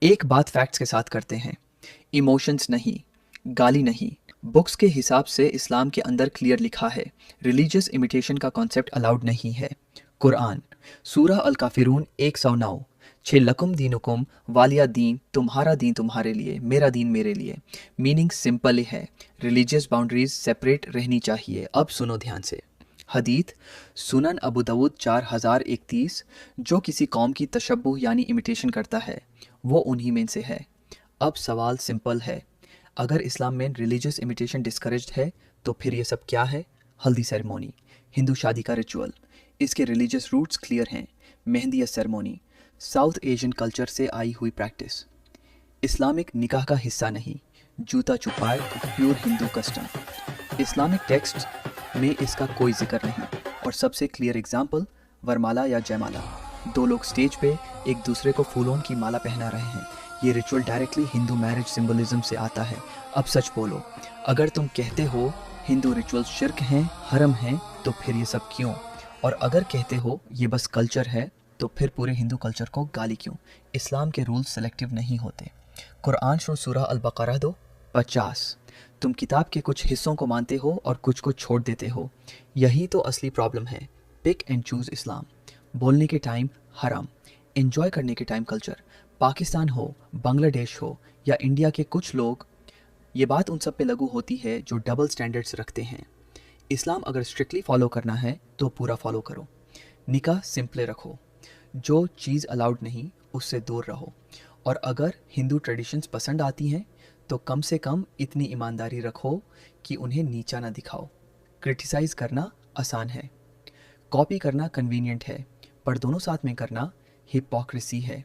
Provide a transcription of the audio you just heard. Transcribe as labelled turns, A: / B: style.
A: एक बात फैक्ट्स के साथ करते हैं, इमोशंस नहीं, गाली नहीं। बुक्स के हिसाब से इस्लाम के अंदर क्लियर लिखा है, रिलीजियस इमिटेशन का कॉन्सेप्ट अलाउड नहीं है। कुरान सूरह अल काफिरून 109, छे लकुम दीनुकुम वालिया दीन, तुम्हारा दीन तुम्हारे लिए, मेरा दीन मेरे लिए। मीनिंग सिंपल ही है, रिलीजियस बाउंड्रीज सेपरेट रहनी चाहिए। अब सुनो ध्यान से। हदीत सुनन अबू दाऊद 4031, जो किसी कौम की तशब्बुह यानी इमिटेशन करता है वो उन्हीं में से है। अब सवाल सिंपल है, अगर इस्लाम में रिलीजियस इमिटेशन डिस्करेज्ड है तो फिर ये सब क्या है? हल्दी सेरेमनी, हिंदू शादी का रिचुअल, इसके रिलीजियस रूट्स क्लियर हैं। मेहंदी या सेरेमनी, साउथ एशियन कल्चर से आई हुई प्रैक्टिस। इस्लामिक निकाह का हिस्सा नहीं, जूता चुपाए, pure Hindu custom. Islamic text में इसका कोई जिक्र नहीं। और सबसे क्लियर एग्जाम्पल वरमाला या जयमाला, दो लोग स्टेज पे एक दूसरे को फूलों की माला पहना रहे हैं। ये ritual directly Hindu marriage symbolism से आता है। अब सच बोलो, अगर तुम कहते हो हिंदू रिचुअल शिर्क हैं, हरम हैं, तो फिर ये सब क्यों? और अगर कहते हो ये बस कल्चर है, तो फिर पूरे हिंदू कल्चर को गाली क्यों? इस्लाम के रूल्स सेलेक्टिव नहीं होते। कुरान सूरह अल बकरा 2:50, तुम किताब के कुछ हिस्सों को मानते हो और कुछ को छोड़ देते हो। यही तो असली प्रॉब्लम है। पिक एंड चूज इस्लाम। बोलने के टाइम हराम, एंजॉय करने के टाइम कल्चर। पाकिस्तान हो, बांग्लादेश हो या इंडिया के कुछ लोग, ये बात उन सब पे लागू होती है जो डबल स्टैंडर्ड्स रखते हैं। इस्लाम अगर स्ट्रिक्टली फॉलो करना है तो पूरा फॉलो करो। निकाह सिंपले रखो, जो चीज़ अलाउड नहीं उससे दूर रहो। और अगर हिंदू ट्रेडिशंस पसंद आती हैं तो कम से कम इतनी ईमानदारी रखो कि उन्हें नीचा ना दिखाओ। क्रिटिसाइज़ करना आसान है, कॉपी करना कन्वीनियंट है, पर दोनों साथ में करना हिपोक्रेसी है।